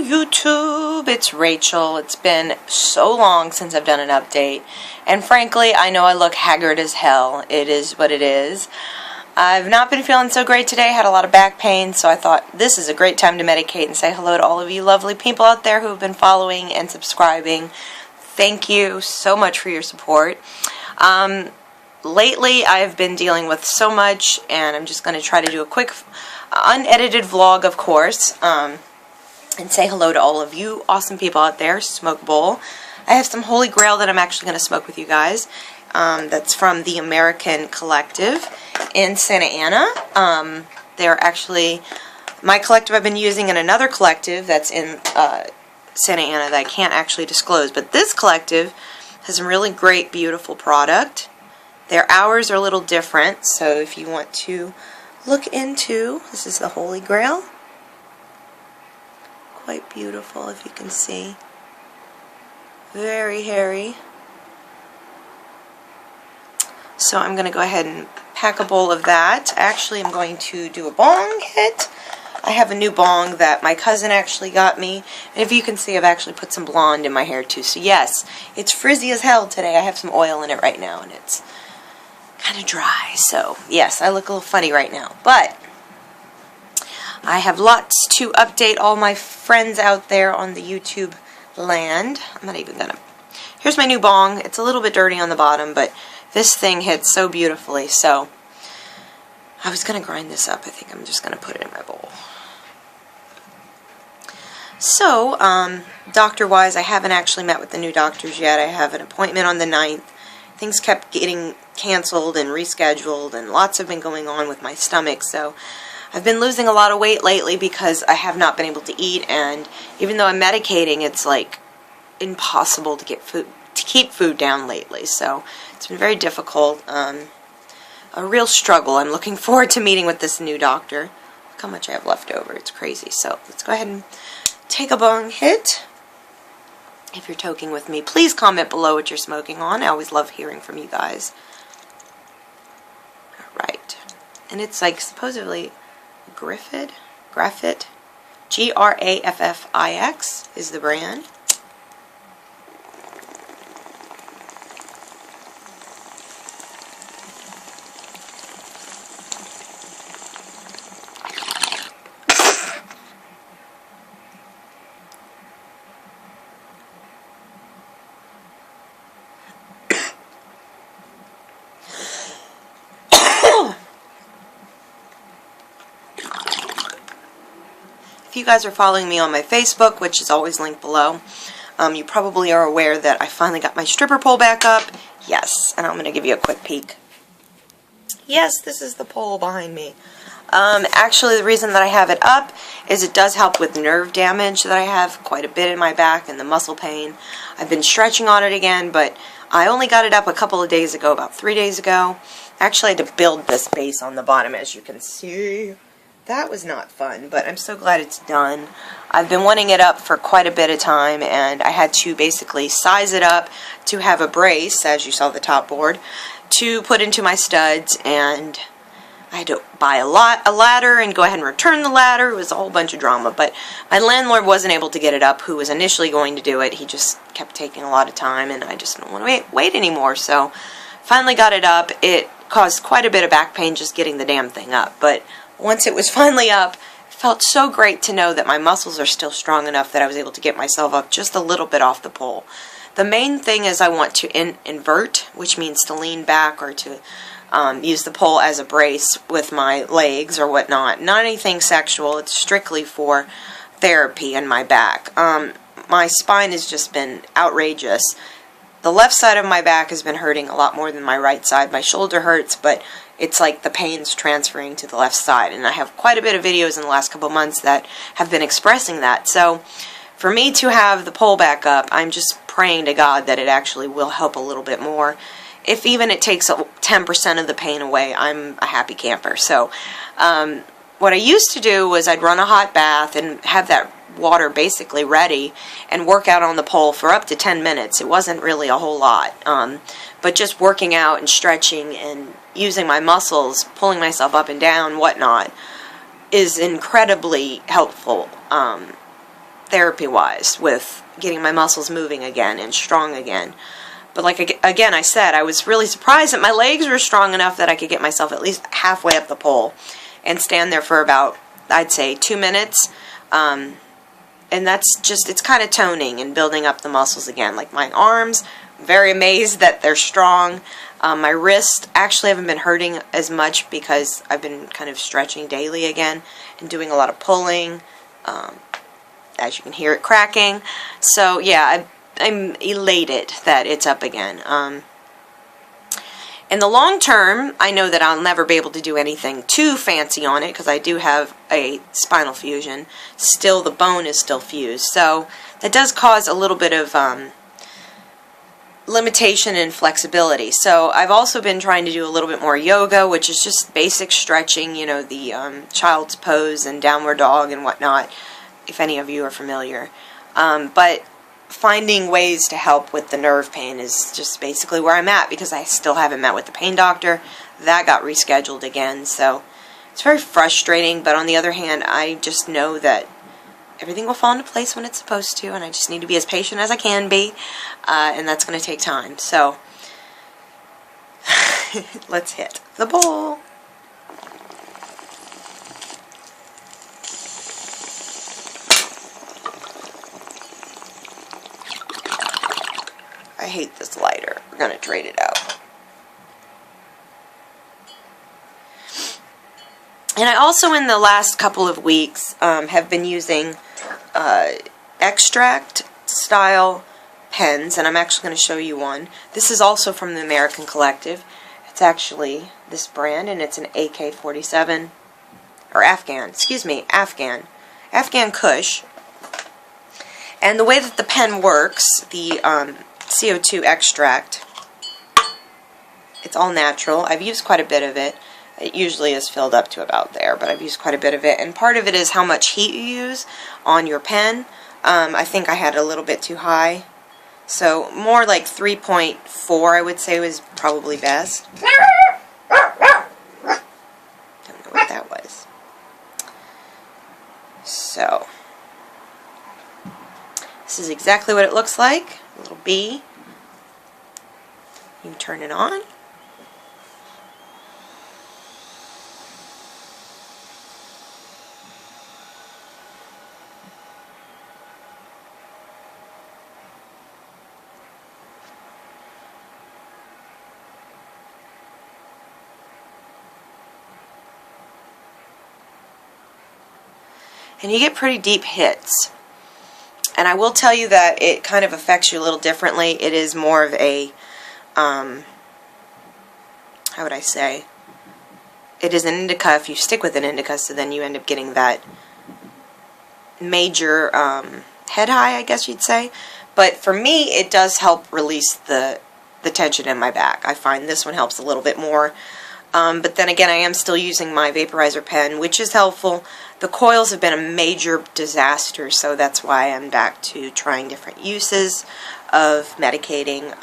YouTube, it's Rachel. It's been so long since I've done an update, and frankly, I know I look haggard as hell. It is what it is. I've not been feeling so great today, had a lot of back pain, so I thought this is a great time to medicate and say hello to all of you lovely people out there who have been following and subscribing. Thank you so much for your support. Lately, I've been dealing with so much, and I'm just going to try to do a quick, unedited vlog, of course, and say hello to all of you awesome people out there. Smoke bowl. I have some Holy Grail that I'm actually going to smoke with you guys. That's from the American Collective in Santa Ana. They're actually my collective I've been using in another collective that's in Santa Ana that I can't actually disclose. But this collective has some really great, beautiful product. Their hours are a little different, so if you want to look into, this is the Holy Grail. Quite beautiful, if you can see. Very hairy. So I'm going to go ahead and pack a bowl of that. Actually, I'm going to do a bong hit. I have a new bong that my cousin actually got me. And if you can see, I've actually put some blonde in my hair too. So yes, it's frizzy as hell today. I have some oil in it right now, and it's kind of dry. So yes, I look a little funny right now. But I have lots to update all my friends out there on the YouTube land. I'm not even gonna... Here's my new bong. It's a little bit dirty on the bottom, but this thing hits so beautifully. So I was gonna grind this up. I think I'm just gonna put it in my bowl. So, doctor-wise, I haven't actually met with the new doctors yet. I have an appointment on the 9th. Things kept getting canceled and rescheduled, and lots have been going on with my stomach, so I've been losing a lot of weight lately because I have not been able to eat, and even though I'm medicating, it's like impossible to get food, to keep food down lately. So it's been very difficult. A real struggle. I'm looking forward to meeting with this new doctor. Look how much I have left over. It's crazy. So let's go ahead and take a bong hit. If you're toking with me, please comment below what you're smoking on. I always love hearing from you guys. Alright. And it's like supposedly Graffit, Graffix is the brand. If you guys are following me on my Facebook, which is always linked below, you probably are aware that I finally got my stripper pole back up. Yes, and I'm going to give you a quick peek. Yes, this is the pole behind me. Actually, the reason that I have it up is it does help with nerve damage that I have quite a bit in my back and the muscle pain. I've been stretching on it again, but I only got it up a couple of days ago, about 3 days ago. Actually, I had to build this base on the bottom, as you can see. That was not fun, but I'm so glad it's done. I've been wanting it up for quite a bit of time, and I had to basically size it up to have a brace, as you saw the top board, to put into my studs, and I had to buy a ladder and go ahead and return the ladder. It was a whole bunch of drama, but my landlord wasn't able to get it up, who was initially going to do it. He just kept taking a lot of time, and I just didn't want to wait anymore, so finally got it up. It caused quite a bit of back pain just getting the damn thing up, but once it was finally up, it felt so great to know that my muscles are still strong enough that I was able to get myself up just a little bit off the pole. The main thing is I want to invert, which means to lean back or to use the pole as a brace with my legs or whatnot. Not anything sexual. It's strictly for therapy in my back. My spine has just been outrageous. The left side of my back has been hurting a lot more than my right side. My shoulder hurts, but it's like the pain's transferring to the left side. And I have quite a bit of videos in the last couple months that have been expressing that. So for me to have the pole back up, I'm just praying to God that it actually will help a little bit more. If even it takes 10% of the pain away, I'm a happy camper. So what I used to do was I'd run a hot bath and have that water basically ready and work out on the pole for up to 10 minutes. It wasn't really a whole lot, but just working out and stretching and using my muscles, pulling myself up and down, whatnot, is incredibly helpful. therapy-wise with getting my muscles moving again and strong again. But like again, I said, I was really surprised that my legs were strong enough that I could get myself at least halfway up the pole and stand there for about, I'd say, 2 minutes. And that's just, it's kind of toning and building up the muscles again. Like my arms, very amazed that they're strong. My wrists actually haven't been hurting as much because I've been kind of stretching daily again and doing a lot of pulling. As you can hear it cracking. So yeah, I'm elated that it's up again. In the long term, I know that I'll never be able to do anything too fancy on it because I do have a spinal fusion. Still, the bone is still fused. So that does cause a little bit of limitation and flexibility. So I've also been trying to do a little bit more yoga, which is just basic stretching, you know, the child's pose and downward dog and whatnot, if any of you are familiar. But finding ways to help with the nerve pain is just basically where I'm at because I still haven't met with the pain doctor. That got rescheduled again, so it's very frustrating, but on the other hand, I just know that everything will fall into place when it's supposed to, and I just need to be as patient as I can be, and that's going to take time. So let's hit the bowl. I hate this lighter. We're going to trade it out. And I also, in the last couple of weeks, have been using extract-style pens, and I'm actually going to show you one. This is also from the American Collective. It's actually this brand, and it's an AK-47, or Afghan, excuse me, Afghan Kush. And the way that the pen works, the CO2 extract, it's all natural. I've used quite a bit of it. It usually is filled up to about there, but I've used quite a bit of it. And part of it is how much heat you use on your pen. I think I had a little bit too high. So more like 3.4 I would say was probably best. Don't know what that was. So this is exactly what it looks like. A little bee. You can turn it on. And you get pretty deep hits. And I will tell you that it kind of affects you a little differently. It is more of a, how would I say? It is an indica if you stick with an indica, so then you end up getting that major head high, I guess you'd say. But for me, it does help release the tension in my back. I find this one helps a little bit more. But then again, I am still using my vaporizer pen, which is helpful. The coils have been a major disaster, so that's why I'm back to trying different uses of medicating.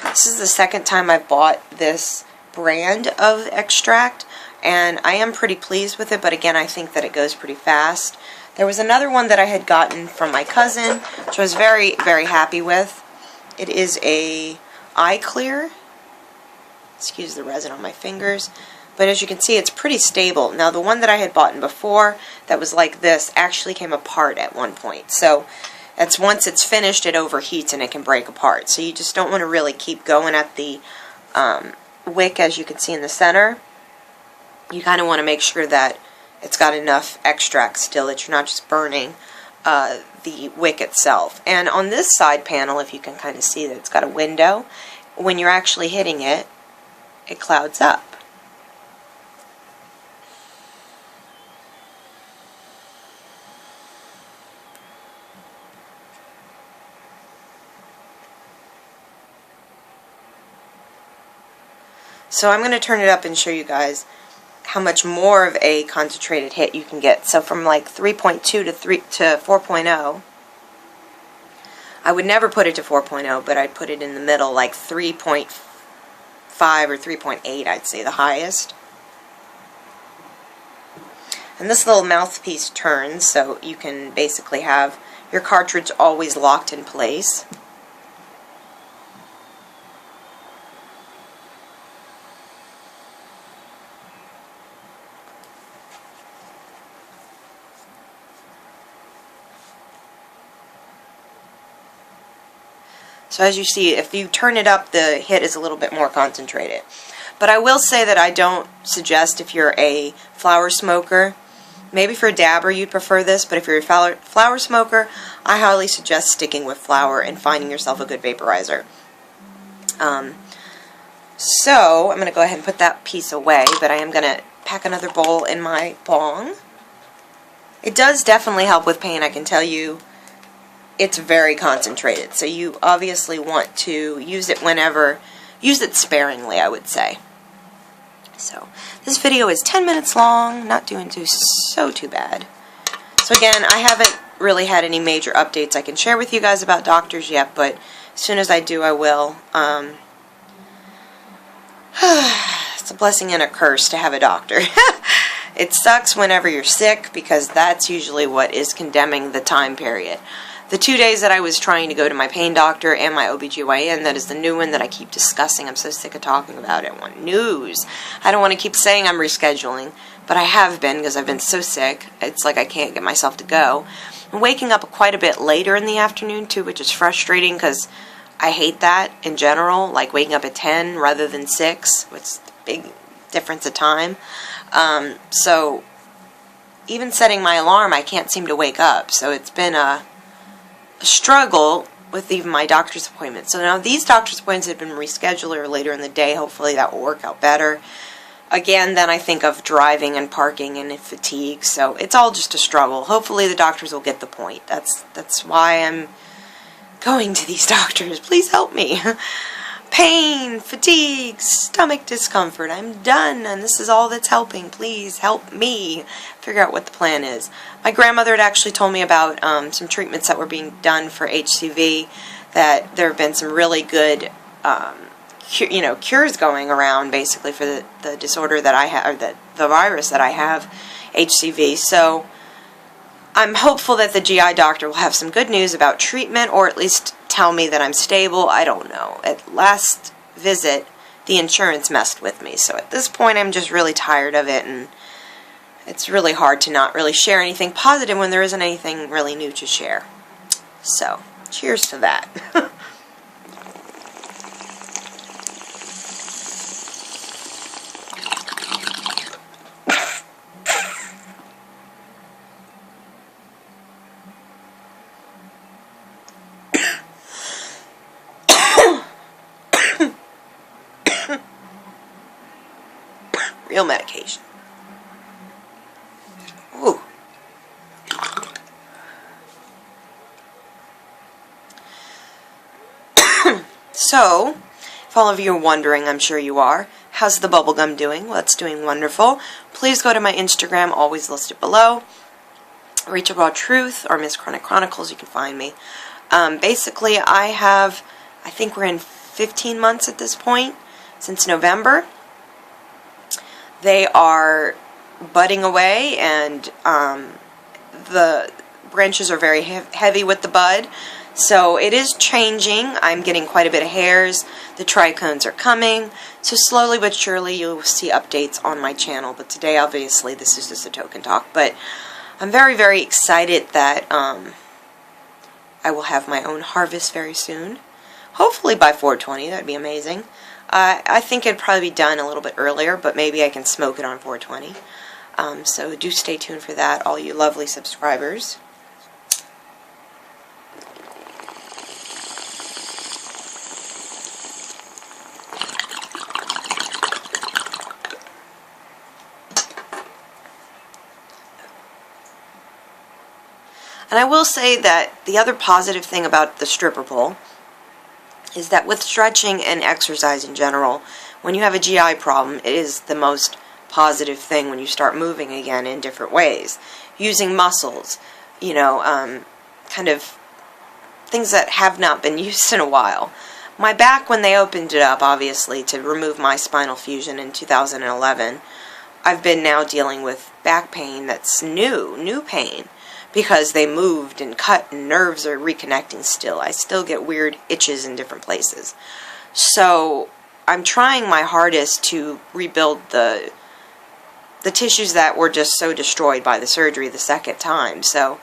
This is the second time I've bought this brand of extract, and I am pretty pleased with it, but again, I think that it goes pretty fast. There was another one that I had gotten from my cousin, which I was very, very happy with. It is a eye clear. Excuse the resin on my fingers. But as you can see, it's pretty stable. Now, the one that I had bought before that was like this actually came apart at one point. So that's once it's finished, it overheats and it can break apart. So you just don't want to really keep going at the wick, as you can see in the center. You kind of want to make sure that it's got enough extract still that you're not just burning the wick itself. And on this side panel, if you can kind of see that it's got a window, when you're actually hitting it, it clouds up. So I'm going to turn it up and show you guys how much more of a concentrated hit you can get. So from like 3.2 to 4.0. I would never put it to 4.0, but I'd put it in the middle, like 3.5 or 3.8, I'd say the highest. And this little mouthpiece turns, so you can basically have your cartridge always locked in place. So as you see, if you turn it up, the hit is a little bit more concentrated. But I will say that I don't suggest, if you're a flower smoker, maybe for a dabber you'd prefer this, but if you're a flower smoker, I highly suggest sticking with flower and finding yourself a good vaporizer. So I'm going to go ahead and put that piece away, but I am going to pack another bowl in my bong. It does definitely help with pain, I can tell you. It's very concentrated, so you obviously want to use it whenever, use it sparingly, I would say. So, this video is 10 minutes long, not doing too bad. So again, I haven't really had any major updates I can share with you guys about doctors yet, but as soon as I do, I will. It's a blessing and a curse to have a doctor. It sucks whenever you're sick, because that's usually what is condemning the time period. The 2 days that I was trying to go to my pain doctor and my OBGYN, that is the new one that I keep discussing. I'm so sick of talking about it. I want news. I don't want to keep saying I'm rescheduling, but I have been because I've been so sick. It's like I can't get myself to go. I'm waking up quite a bit later in the afternoon too, which is frustrating because I hate that in general, like waking up at 10 rather than 6, which is a big difference of time. So even setting my alarm, I can't seem to wake up. So it's been a struggle with even my doctor's appointments. So now these doctor's appointments have been rescheduled or later in the day. Hopefully that will work out better. Again, then I think of driving and parking and fatigue. So it's all just a struggle. Hopefully the doctors will get the point. That's why I'm going to these doctors. Please help me. Pain, fatigue, stomach discomfort. I'm done, and this is all that's helping. Please help me figure out what the plan is. My grandmother had actually told me about some treatments that were being done for HCV, that there have been some really good cures going around, basically, for the disorder that I have, or the virus that I have, HCV. So I'm hopeful that the GI doctor will have some good news about treatment, or at least tell me that I'm stable. I don't know. At last visit, the insurance messed with me. So at this point, I'm just really tired of it, and it's really hard to not really share anything positive when there isn't anything really new to share. So, cheers to that. Real medication. Ooh. So, if all of you are wondering, I'm sure you are, how's the bubblegum doing? Well, it's doing wonderful. Please go to my Instagram, always listed below. Rachel Raw Truth or Miss Chronicles, you can find me. Basically, I think we're in 15 months at this point, since November. They are budding away, and the branches are very heavy with the bud. So it is changing. I'm getting quite a bit of hairs. The trichomes are coming. So slowly but surely you'll see updates on my channel. But today, obviously, this is just a token talk. But I'm very, very excited that I will have my own harvest very soon. Hopefully by 420. That'd be amazing. I think it'd probably be done a little bit earlier, but maybe I can smoke it on 420. So do stay tuned for that, all you lovely subscribers. And I will say that the other positive thing about the stripper pole is that with stretching and exercise in general, when you have a GI problem, it is the most positive thing when you start moving again in different ways. Using muscles, you know, kind of things that have not been used in a while. My back, when they opened it up, obviously, to remove my spinal fusion in 2011, I've been now dealing with back pain that's new pain, because they moved and cut and nerves are reconnecting still. I still get weird itches in different places. So I'm trying my hardest to rebuild the tissues that were just so destroyed by the surgery the second time. So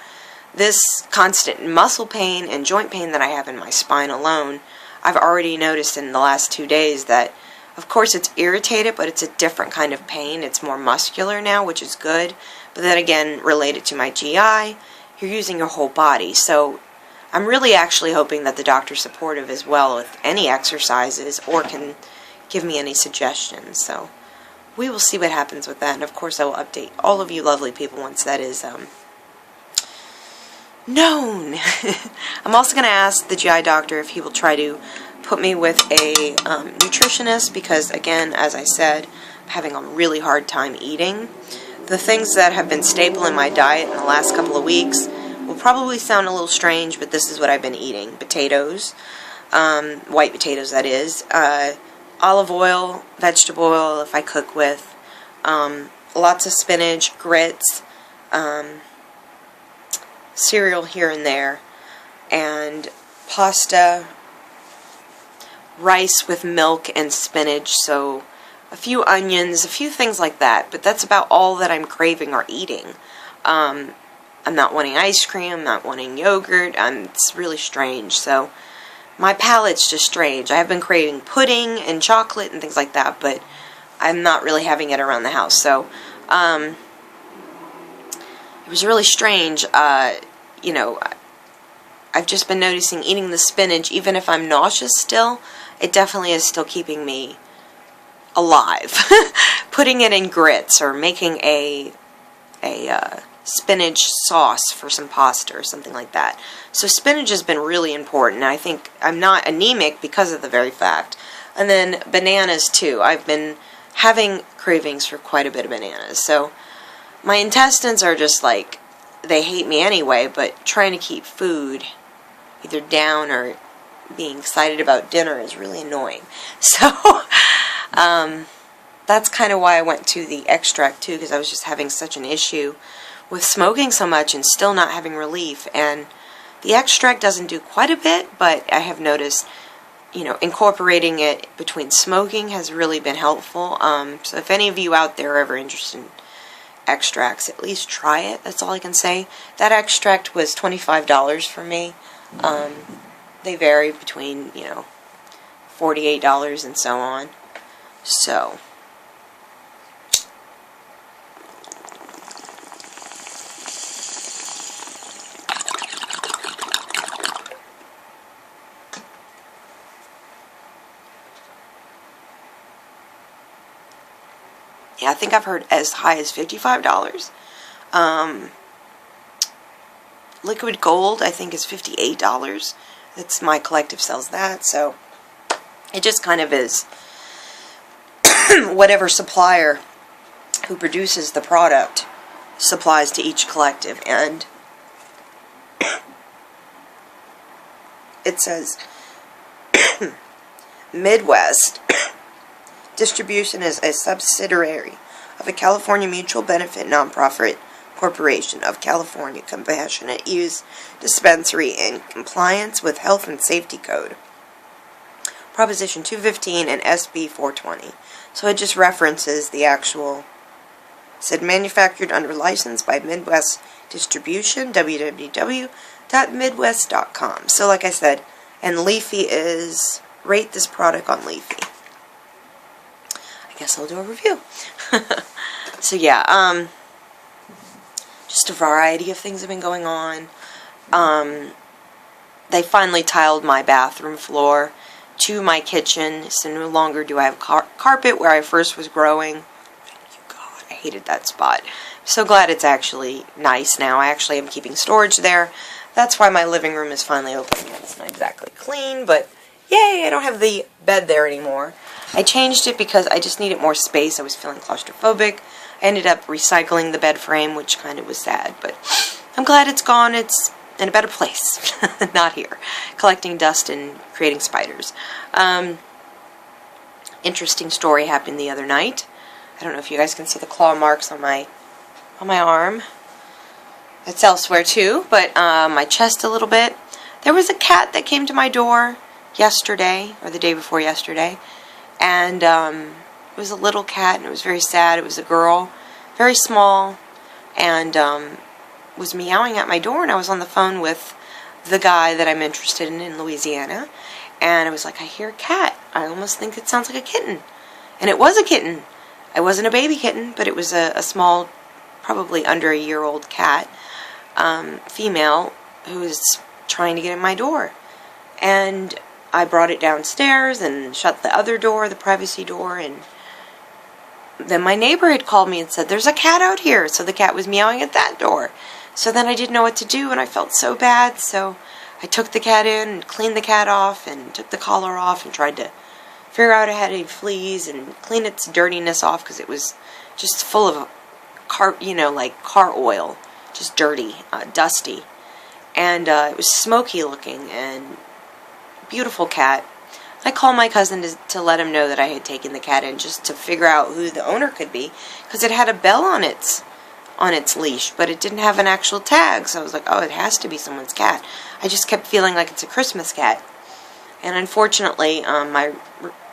this constant muscle pain and joint pain that I have in my spine alone, I've already noticed in the last 2 days that, of course, it's irritated, but it's a different kind of pain. It's more muscular now, which is good. But then again, related to my GI, you're using your whole body. So I'm really actually hoping that the doctor's supportive as well with any exercises or can give me any suggestions. So we will see what happens with that. And of course, I will update all of you lovely people once that is known. I'm also going to ask the GI doctor if he will try to put me with a nutritionist, because again, as I said, I'm having a really hard time eating. The things that have been staple in my diet in the last couple of weeks will probably sound a little strange, but this is what I've been eating. Potatoes, white potatoes that is, olive oil, vegetable oil if I cook with, lots of spinach, grits, cereal here and there, and pasta, rice with milk and spinach, so a few onions, a few things like that, but that's about all that I'm craving or eating. I'm not wanting ice cream, I'm not wanting yogurt, it's really strange, so my palate's just strange. I have been craving pudding and chocolate and things like that, but I'm not really having it around the house, so it was really strange. You know, I've just been noticing eating the spinach, even if I'm nauseous still, it definitely is still keeping me alive. Putting it in grits or making a spinach sauce for some pasta or something like that. So spinach has been really important. I think I'm not anemic because of the very fact. And then bananas too. I've been having cravings for quite a bit of bananas. So my intestines are just like, they hate me anyway, but trying to keep food either down or being excited about dinner is really annoying. So that's kind of why I went to the extract too, because I was just having such an issue with smoking so much and still not having relief. And the extract doesn't do quite a bit, but I have noticed, you know, incorporating it between smoking has really been helpful. So if any of you out there are ever interested in extracts, at least try it. That's all I can say. That extract was $25 for me. They vary between, you know, $48 and so on. So yeah, I think I've heard as high as $55. Liquid gold, I think, is $58. That's my collective sells that, so it just kind of is whatever supplier who produces the product supplies to each collective. And it says Midwest Distribution is a subsidiary of a California mutual benefit nonprofit corporation of California Compassionate Use Dispensary in compliance with Health and Safety Code, Proposition 215 and SB 420. So it just references the actual, said manufactured under license by Midwest Distribution, www.midwest.com. So like I said, and Leafy is, rate this product on Leafy. I guess I'll do a review. So yeah, just a variety of things have been going on. They finally tiled my bathroom floor to my kitchen, so no longer do I have carpet where I first was growing. Thank you, God, I hated that spot. I'm so glad it's actually nice now. I actually am keeping storage there. That's why my living room is finally open again. It's not exactly clean, but yay, I don't have the bed there anymore. I changed it because I just needed more space. I was feeling claustrophobic. I ended up recycling the bed frame, which kind of was sad, but I'm glad it's gone. It's in a better place, not here, collecting dust and creating spiders. Interesting story happened the other night. I don't know if you guys can see the claw marks on my arm. It's elsewhere too, but my chest a little bit. There was a cat that came to my door yesterday, or the day before yesterday, and it was a little cat, and it was very sad. It was a girl, very small, and was meowing at my door, and I was on the phone with the guy that I'm interested in Louisiana, and I was like, I hear a cat. I almost think it sounds like a kitten. And it was a kitten. It wasn't a baby kitten, but it was a small, probably under a year-old cat, female, who was trying to get in my door. And I brought it downstairs and shut the other door, the privacy door, and then my neighbor had called me and said, there's a cat out here. So the cat was meowing at that door. So then I didn't know what to do, and I felt so bad, so I took the cat in and cleaned the cat off and took the collar off and tried to figure out if it had any fleas and clean its dirtiness off, because it was just full of car, like car oil, just dirty, dusty. And it was smoky looking and beautiful cat. I called my cousin to let him know that I had taken the cat in, just to figure out who the owner could be, because it had a bell on its leash, but it didn't have an actual tag. So I was like, oh, it has to be someone's cat. I just kept feeling like it's a Christmas cat. And unfortunately, my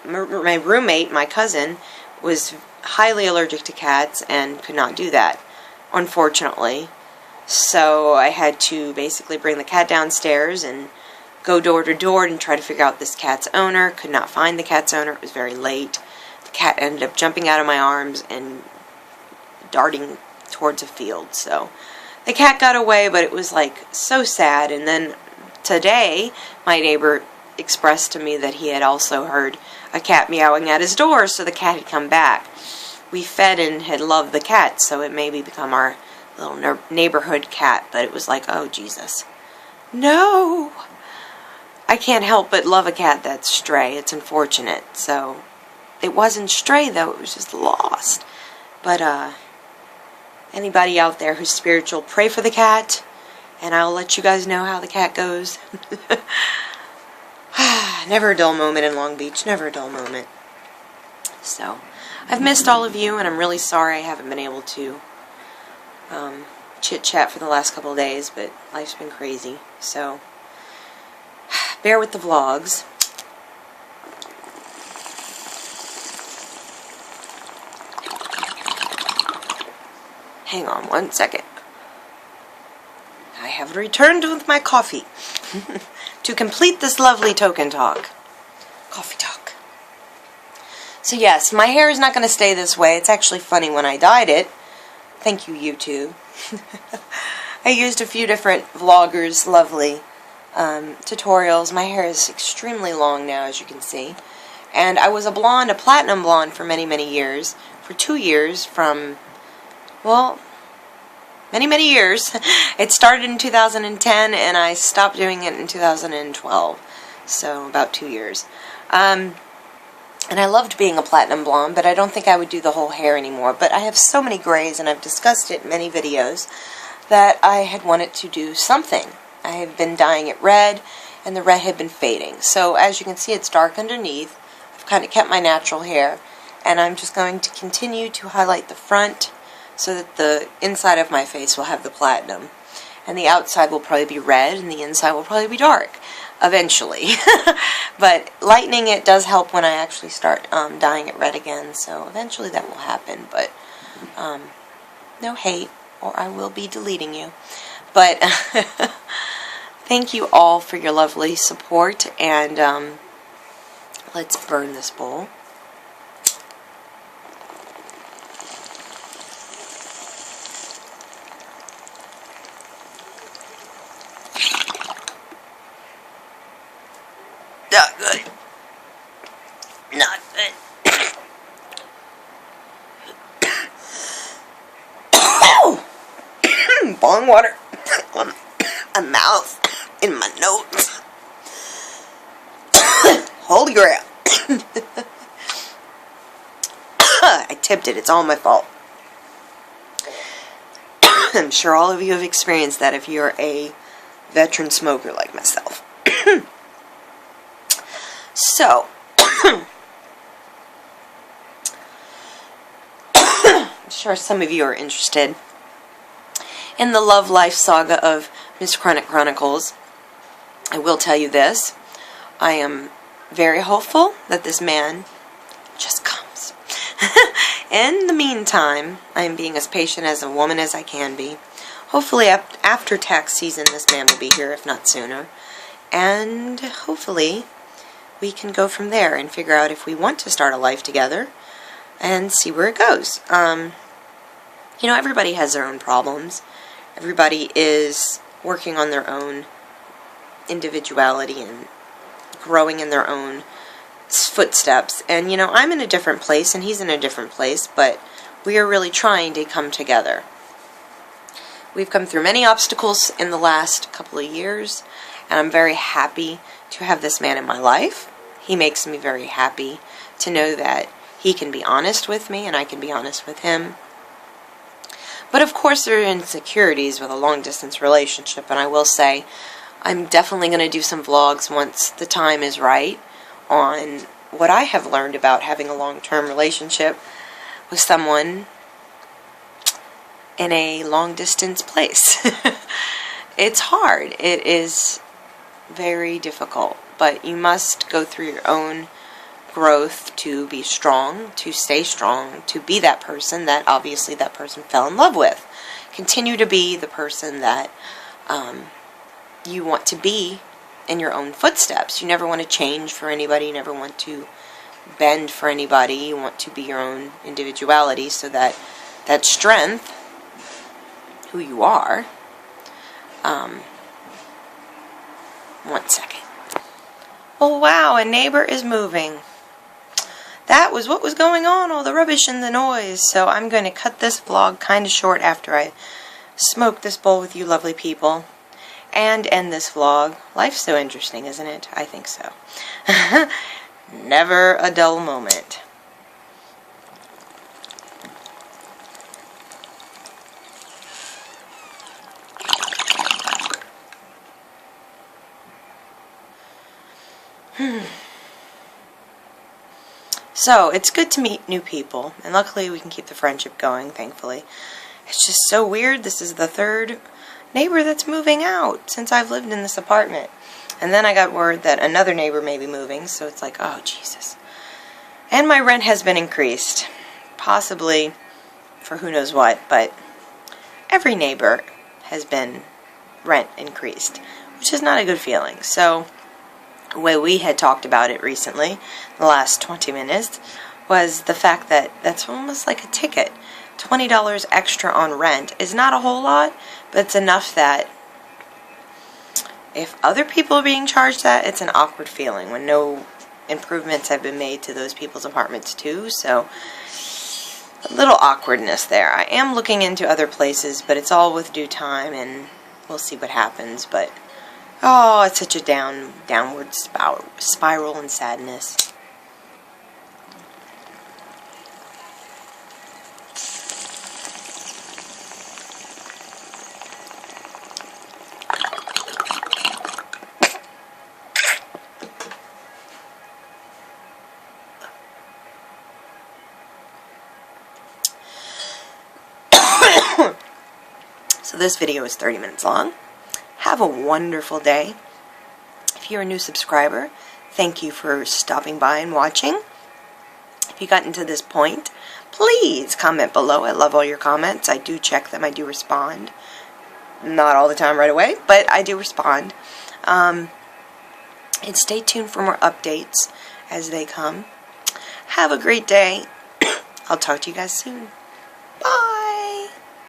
roommate, my cousin, was highly allergic to cats and could not do that, unfortunately. So I had to basically bring the cat downstairs and go door to door and try to figure out this cat's owner. Could not find the cat's owner. It was very late. The cat ended up jumping out of my arms and darting towards a field. So the cat got away, but it was like so sad. And then today, my neighbor expressed to me that he had also heard a cat meowing at his door, so the cat had come back. We fed and had loved the cat, so it maybe become our little neighborhood cat, but it was like, oh Jesus, no! I can't help but love a cat that's stray. It's unfortunate. So it wasn't stray though, it was just lost. But anybody out there who's spiritual, pray for the cat, and I'll let you guys know how the cat goes. Never a dull moment in Long Beach, never a dull moment. So I've missed all of you, and I'm really sorry I haven't been able to chit-chat for the last couple of days, but life's been crazy. So bear with the vlogs. Hang on one second. I have returned with my coffee to complete this lovely token talk. Coffee talk. So yes, my hair is not going to stay this way. It's actually funny, when I dyed it, thank you YouTube, I used a few different vloggers' lovely tutorials. My hair is extremely long now, as you can see. And I was a blonde, a platinum blonde for many, many years. For 2 years from, well, many years. It started in 2010 and I stopped doing it in 2012. So about 2 years. And I loved being a platinum blonde, but I don't think I would do the whole hair anymore. But I have so many grays, and I've discussed it in many videos, that I had wanted to do something. I have been dyeing it red, and the red had been fading. So as you can see, it's dark underneath. I've kind of kept my natural hair, and I'm just going to continue to highlight the front so that the inside of my face will have the platinum. And the outside will probably be red, and the inside will probably be dark, eventually. But lightening it does help when I actually start dyeing it red again, so eventually that will happen. But no hate, or I will be deleting you. But thank you all for your lovely support, and let's burn this bowl. Not good. Not good. Bong water on my mouth, in my nose. Holy crap. I tipped it. It's all my fault. I'm sure all of you have experienced that if you're a veteran smoker like myself. So, sure some of you are interested in the love life saga of Miss Chronicles. I will tell you this. I am very hopeful that this man just comes. In the meantime, I am being as patient as a woman as I can be. Hopefully after tax season this man will be here, if not sooner. And hopefully we can go from there and figure out if we want to start a life together and see where it goes. You know, everybody has their own problems. Everybody is working on their own individuality and growing in their own footsteps. And, you know, I'm in a different place and he's in a different place, but we are really trying to come together. We've come through many obstacles in the last couple of years, and I'm very happy to have this man in my life. He makes me very happy to know that he can be honest with me and I can be honest with him. But of course there are insecurities with a long-distance relationship, and I will say I'm definitely going to do some vlogs once the time is right on what I have learned about having a long-term relationship with someone in a long-distance place. It's hard. It is very difficult, but you must go through your own growth to be strong, to stay strong, to be that person that obviously that person fell in love with. Continue to be the person that you want to be in your own footsteps. You never want to change for anybody. You never want to bend for anybody. You want to be your own individuality, so that that strength, who you are. One second. Oh wow, a neighbor is moving. That was what was going on, all the rubbish and the noise. So I'm going to cut this vlog kind of short after I smoke this bowl with you lovely people and end this vlog. Life's so interesting, isn't it? I think so. Never a dull moment. So, it's good to meet new people, and luckily we can keep the friendship going, thankfully. It's just so weird. This is the third neighbor that's moving out since I've lived in this apartment. And then I got word that another neighbor may be moving, so it's like, oh, Jesus. And my rent has been increased. Possibly for who knows what, but every neighbor has been rent increased, which is not a good feeling. So the way we had talked about it recently, the last 20 minutes, was the fact that that's almost like a ticket. $20 extra on rent is not a whole lot, but it's enough that if other people are being charged that, it's an awkward feeling when no improvements have been made to those people's apartments too. So a little awkwardness there. I am looking into other places, but it's all with due time, and we'll see what happens. But oh, it's such a downward spiral and sadness. So this video is 30 minutes long. Have a wonderful day. If you're a new subscriber, thank you for stopping by and watching. If you gotten to this point, please comment below. I love all your comments. I do check them. I do respond. Not all the time right away, but I do respond. And stay tuned for more updates as they come. Have a great day. I'll talk to you guys soon.